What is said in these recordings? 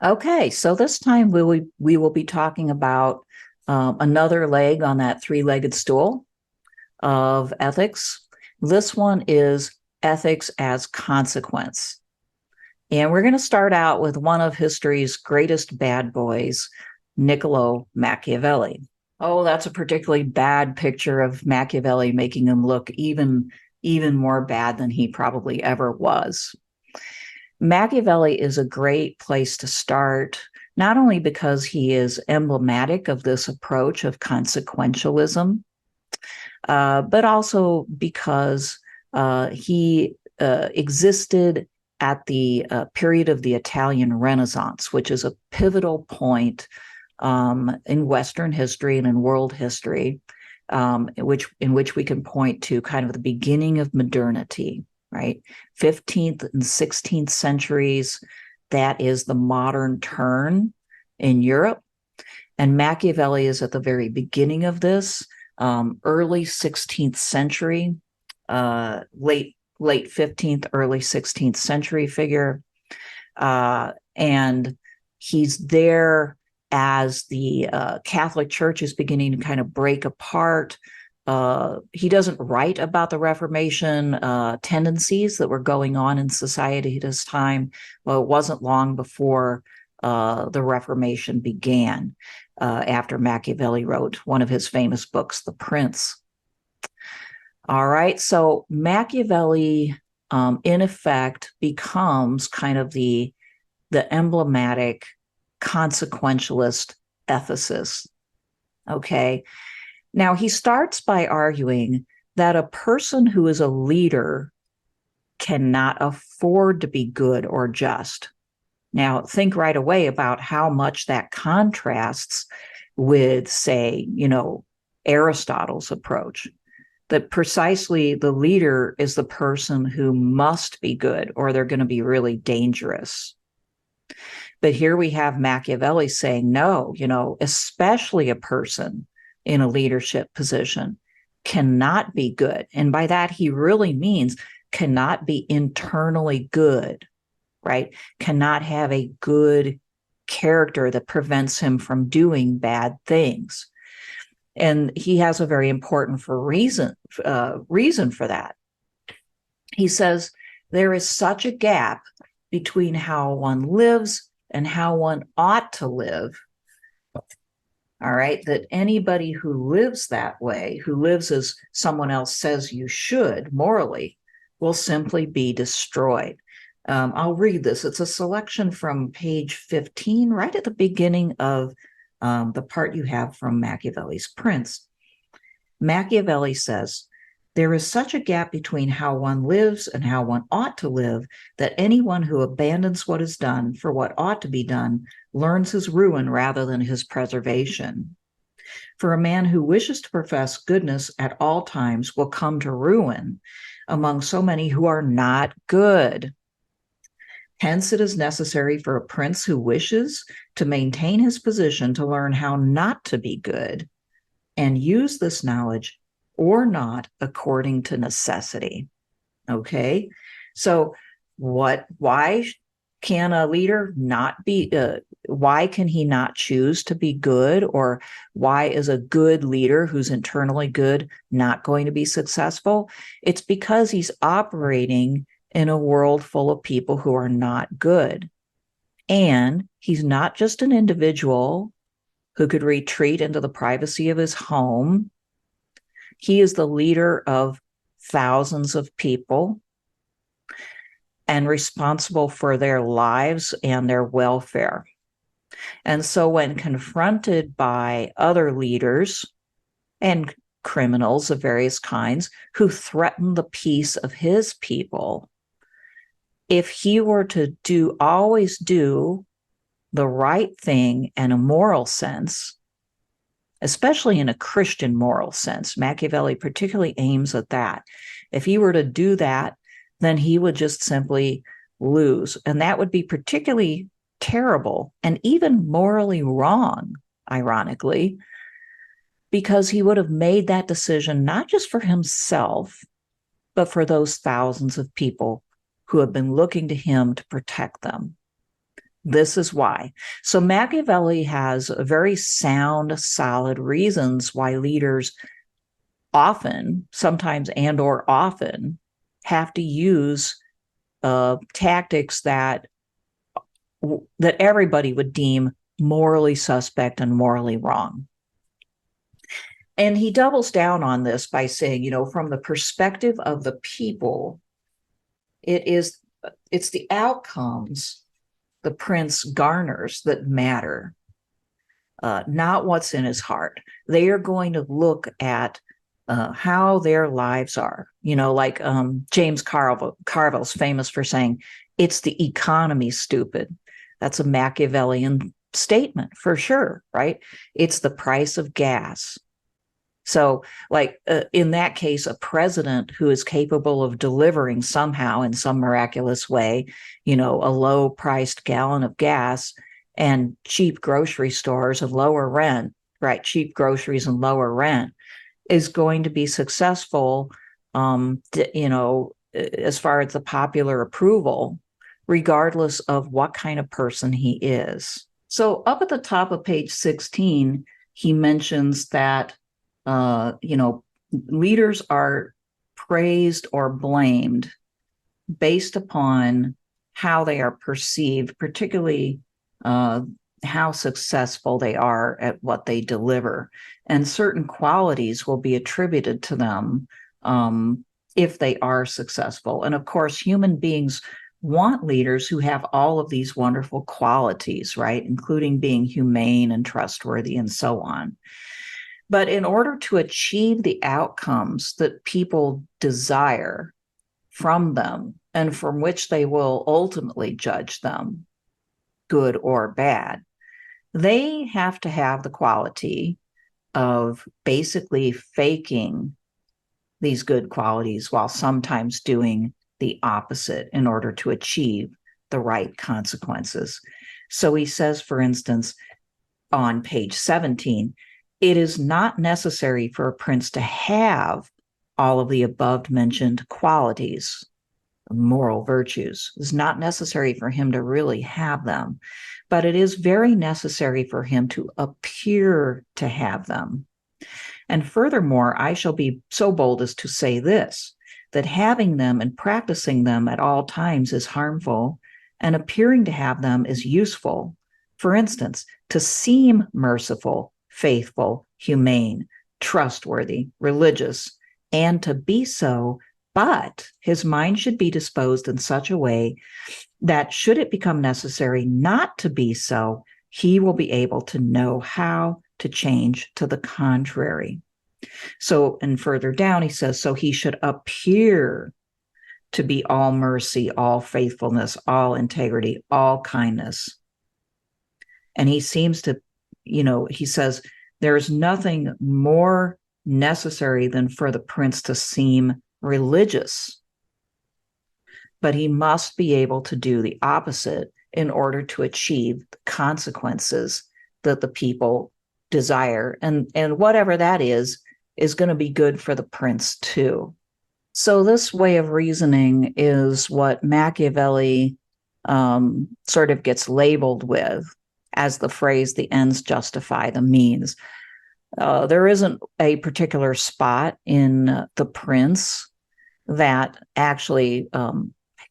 Okay, so this time we will be talking about another leg on that three-legged stool of ethics. This one is ethics as consequence. And we're going to start out with one of history's greatest bad boys, Niccolo Machiavelli. Oh, that's a particularly bad picture of Machiavelli, making him look even more bad than he probably ever was. Machiavelli is a great place to start, not only because he is emblematic of this approach of consequentialism, but also because he existed at the period of the Italian Renaissance, which is a pivotal point in Western history and in world history, in which we can point to kind of the beginning of modernity, right? 15th and 16th centuries, that is the modern turn in Europe. And Machiavelli is at the very beginning of this, early 16th century, late 15th, early 16th century figure. And he's there as the Catholic Church is beginning to kind of break apart. He doesn't write about the Reformation tendencies that were going on in society at his time. Well, it wasn't long before the Reformation began, after Machiavelli wrote one of his famous books, The Prince. All right, so Machiavelli, in effect, becomes kind of the emblematic consequentialist ethicist. Okay. Now, he starts by arguing that a person who is a leader cannot afford to be good or just. Now, think right away about how much that contrasts with, say, Aristotle's approach, that precisely the leader is the person who must be good or they're going to be really dangerous. But here we have Machiavelli saying, no, especially a person in a leadership position cannot be good. And by that, he really means cannot be internally good, right? Cannot have a good character that prevents him from doing bad things. And he has a very important reason for that. He says there is such a gap between how one lives and how one ought to live. All right, that anybody who lives that way, who lives as someone else says you should morally, will simply be destroyed. I'll read this. It's a selection from page 15, right at the beginning of the part you have from Machiavelli's Prince. Machiavelli says, there is such a gap between how one lives and how one ought to live that anyone who abandons what is done for what ought to be done learns his ruin rather than his preservation. For a man who wishes to profess goodness at all times will come to ruin among so many who are not good. Hence, it is necessary for a prince who wishes to maintain his position to learn how not to be good and use this knowledge or not according to necessity. Okay, so why can a leader not be, why can he not choose to be good? Or why is a good leader who's internally good not going to be successful? It's because he's operating in a world full of people who are not good. And he's not just an individual who could retreat into the privacy of his home. He is the leader of thousands of people and responsible for their lives and their welfare. And so when confronted by other leaders and criminals of various kinds who threaten the peace of his people, if he were to always do the right thing in a moral sense, especially in a Christian moral sense, Machiavelli particularly aims at that. If he were to do that, then he would just simply lose. And that would be particularly terrible and even morally wrong, ironically, because he would have made that decision not just for himself, but for those thousands of people who have been looking to him to protect them. This is why. So Machiavelli has very sound, solid reasons why leaders often, sometimes and or often, have to use tactics that everybody would deem morally suspect and morally wrong. And he doubles down on this by saying, from the perspective of the people, it's the outcomes the prince garners that matter, not what's in his heart. They are going to look at how their lives are. Like James Carville's famous for saying, it's the economy, stupid. That's a Machiavellian statement for sure, right? It's the price of gas. So, like in that case, a president who is capable of delivering somehow in some miraculous way, a low-priced gallon of gas and cheap grocery stores and lower rent, right? Cheap groceries and lower rent is going to be successful, as far as the popular approval, regardless of what kind of person he is. So up at the top of page 16, he mentions that leaders are praised or blamed based upon how they are perceived, particularly how successful they are at what they deliver. And certain qualities will be attributed to them if they are successful. And of course, human beings want leaders who have all of these wonderful qualities, right? Including being humane and trustworthy and so on. But in order to achieve the outcomes that people desire from them and from which they will ultimately judge them, good or bad, they have to have the quality of basically faking these good qualities while sometimes doing the opposite in order to achieve the right consequences. So he says, for instance, on page 17, it is not necessary for a prince to have all of the above mentioned qualities, moral virtues. It's not necessary for him to really have them, but it is very necessary for him to appear to have them. And furthermore, I shall be so bold as to say this, that having them and practicing them at all times is harmful, and appearing to have them is useful. For instance, to seem merciful, faithful, humane, trustworthy, religious, and to be so, but his mind should be disposed in such a way that should it become necessary not to be so, he will be able to know how to change to the contrary. So, and further down, he says, so he should appear to be all mercy, all faithfulness, all integrity, all kindness. And he seems to, he says, there is nothing more necessary than for the prince to seem religious, but he must be able to do the opposite in order to achieve the consequences that the people desire. And whatever that is going to be good for the prince too. So this way of reasoning is what Machiavelli sort of gets labeled with as the phrase, the ends justify the means. There isn't a particular spot in The Prince that actually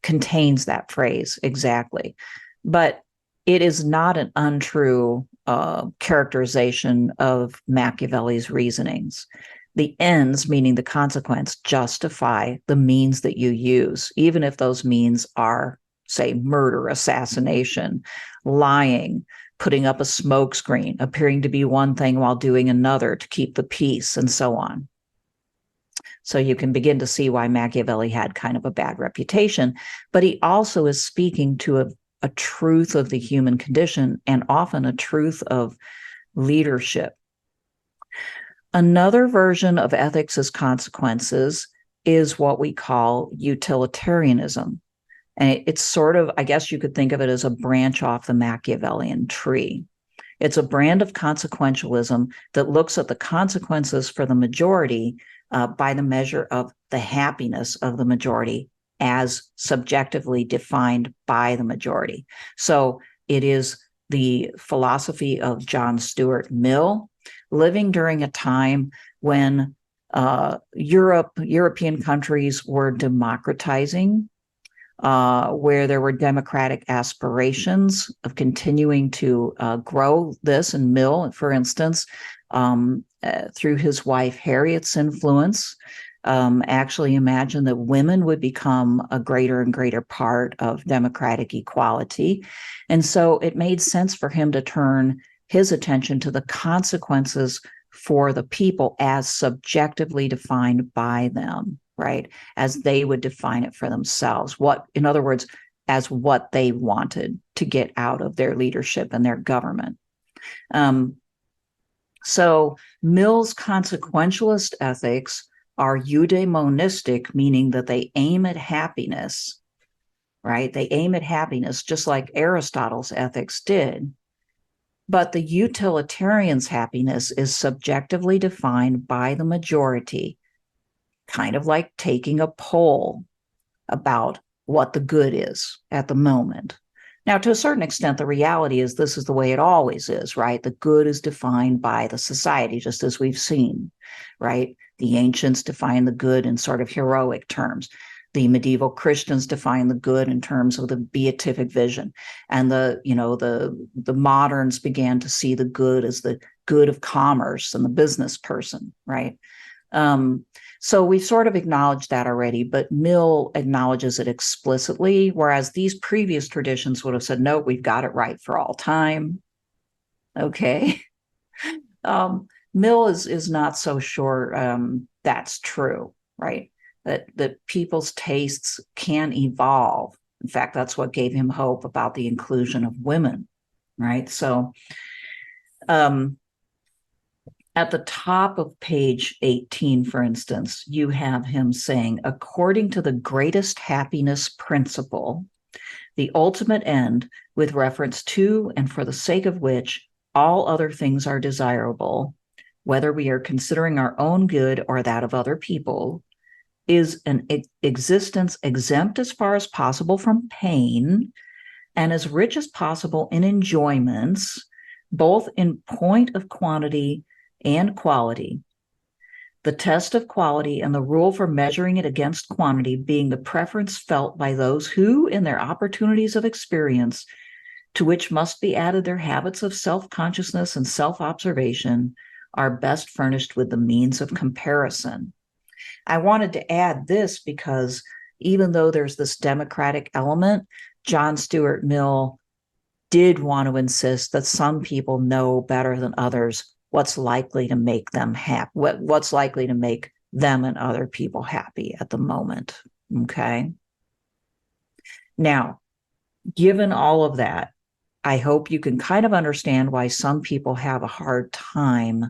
contains that phrase exactly, but it is not an untrue characterization of Machiavelli's reasonings. The ends, meaning the consequence, justify the means that you use, even if those means are, say, murder, assassination, lying, putting up a smokescreen, appearing to be one thing while doing another to keep the peace, and so on. So you can begin to see why Machiavelli had kind of a bad reputation, but he also is speaking to a truth of the human condition and often a truth of leadership. Another version of ethics as consequences is what we call utilitarianism. And it's sort of, I guess you could think of it as a branch off the Machiavellian tree. It's a brand of consequentialism that looks at the consequences for the majority by the measure of the happiness of the majority as subjectively defined by the majority. So It is the philosophy of John Stuart Mill, living during a time when European countries were democratizing, where there were democratic aspirations of continuing to grow this. And Mill, for instance, through his wife Harriet's influence, actually imagined that women would become a greater and greater part of democratic equality. And so it made sense for him to turn his attention to the consequences for the people as subjectively defined by them, right? As they would define it for themselves. What, in other words, as what they wanted to get out of their leadership and their government. So Mill's consequentialist ethics are eudaimonistic, meaning that they aim at happiness, right? They aim at happiness just like Aristotle's ethics did. But the utilitarian's happiness is subjectively defined by the majority, kind of like taking a poll about what the good is at the moment. Now, to a certain extent, the reality is this is the way it always is, right? The good is defined by the society, just as we've seen, right? The ancients define the good in sort of heroic terms. The medieval Christians define the good in terms of the beatific vision, and the moderns began to see the good as the good of commerce and the business person, right? So we've sort of acknowledged that already, but Mill acknowledges it explicitly, whereas these previous traditions would have said, no, we've got it right for all time. Okay. Mill is not so sure that's true, right? That people's tastes can evolve. In fact, that's what gave him hope about the inclusion of women, right? So at the top of page 18, for instance, you have him saying, according to the greatest happiness principle, the ultimate end with reference to and for the sake of which all other things are desirable, whether we are considering our own good or that of other people, is an existence exempt as far as possible from pain and as rich as possible in enjoyments, both in point of quantity and quality. The test of quality and the rule for measuring it against quantity being the preference felt by those who, in their opportunities of experience, to which must be added their habits of self-consciousness and self-observation, are best furnished with the means of comparison. I wanted to add this because even though there's this democratic element, John Stuart Mill did want to insist that some people know better than others what's likely to make them happy, what's likely to make them and other people happy at the moment. Okay. Now, given all of that, I hope you can kind of understand why some people have a hard time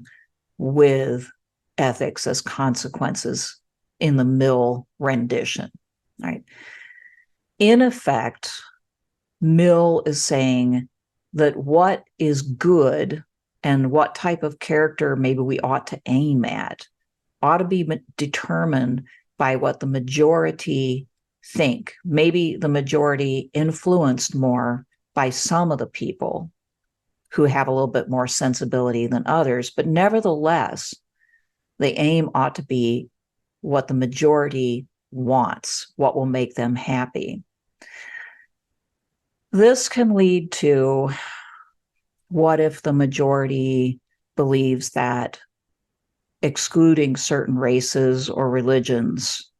with ethics as consequences in the Mill rendition, right? In effect, Mill is saying that what is good and what type of character maybe we ought to aim at ought to be determined by what the majority think. Maybe the majority influenced more by some of the people who have a little bit more sensibility than others, but nevertheless, the aim ought to be what the majority wants, what will make them happy. This can lead to, what if the majority believes that excluding certain races or religions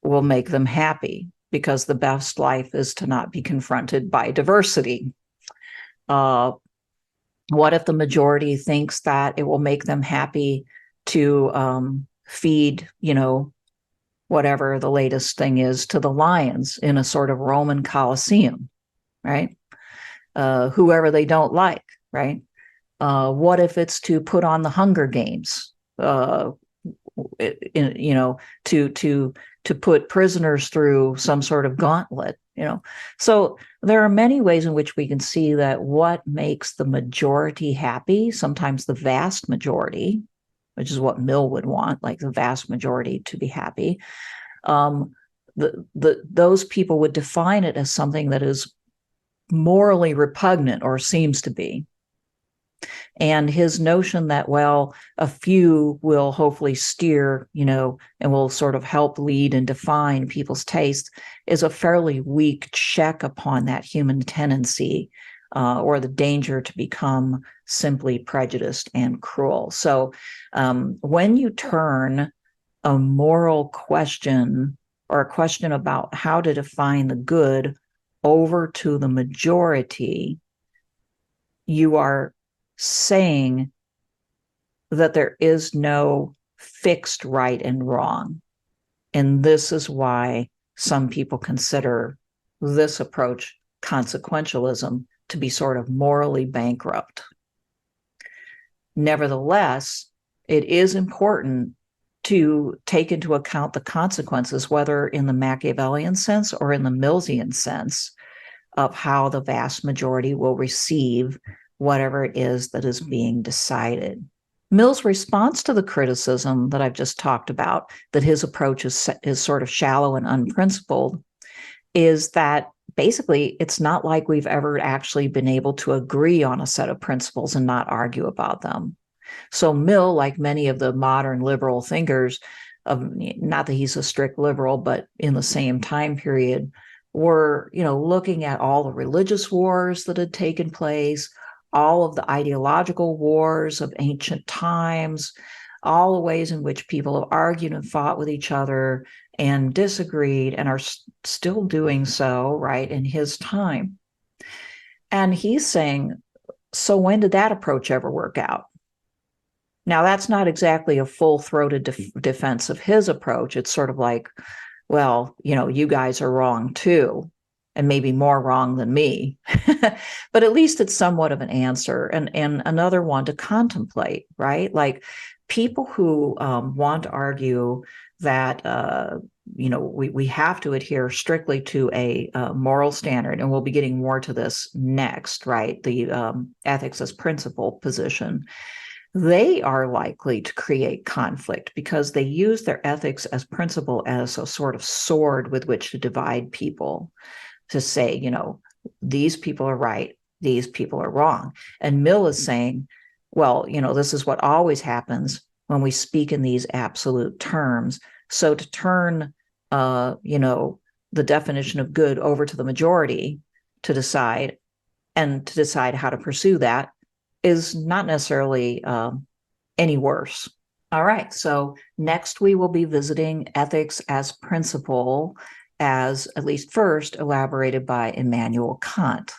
will make them happy because the best life is to not be confronted by diversity? What if the majority thinks that it will make them happy to feed, whatever the latest thing is, to the lions in a sort of Roman Colosseum, right? Whoever they don't like, right? What if it's to put on the Hunger Games, to put prisoners through some sort of gauntlet, So there are many ways in which we can see that what makes the majority happy, sometimes the vast majority, which is what Mill would want, like the vast majority to be happy, those people would define it as something that is morally repugnant, or seems to be. And his notion that, well, a few will hopefully steer, and will sort of help lead and define people's tastes is a fairly weak check upon that human tendency, or the danger to become simply prejudiced and cruel. So when you turn a moral question, or a question about how to define the good, over to the majority, you are saying that there is no fixed right and wrong. And this is why some people consider this approach, consequentialism, to be sort of morally bankrupt. Nevertheless, it is important to take into account the consequences, whether in the Machiavellian sense or in the Millsian sense, of how the vast majority will receive whatever it is that is being decided. Mill's response to the criticism that I've just talked about, that his approach is sort of shallow and unprincipled, is that basically it's not like we've ever actually been able to agree on a set of principles and not argue about them. So Mill, like many of the modern liberal thinkers, not that he's a strict liberal, but in the same time period, were, looking at all the religious wars that had taken place, all of the ideological wars of ancient times, all the ways in which people have argued and fought with each other and disagreed and are still doing so, right, in his time. And he's saying, so when did that approach ever work out? Now, that's not exactly a full-throated defense of his approach. It's sort of like, well, you guys are wrong too, and maybe more wrong than me. But at least it's somewhat of an answer, and another one to contemplate, right? Like people who want to argue that we have to adhere strictly to a moral standard, and we'll be getting more to this next, right? The ethics as principle position. They are likely to create conflict because they use their ethics as principle as a sort of sword with which to divide people, to say, these people are right, these people are wrong. And Mill is saying, well, this is what always happens when we speak in these absolute terms. So to turn, the definition of good over to the majority to decide, and to decide how to pursue that, is not necessarily any worse. All right, so next we will be visiting ethics as principle, as at least first elaborated by Immanuel Kant.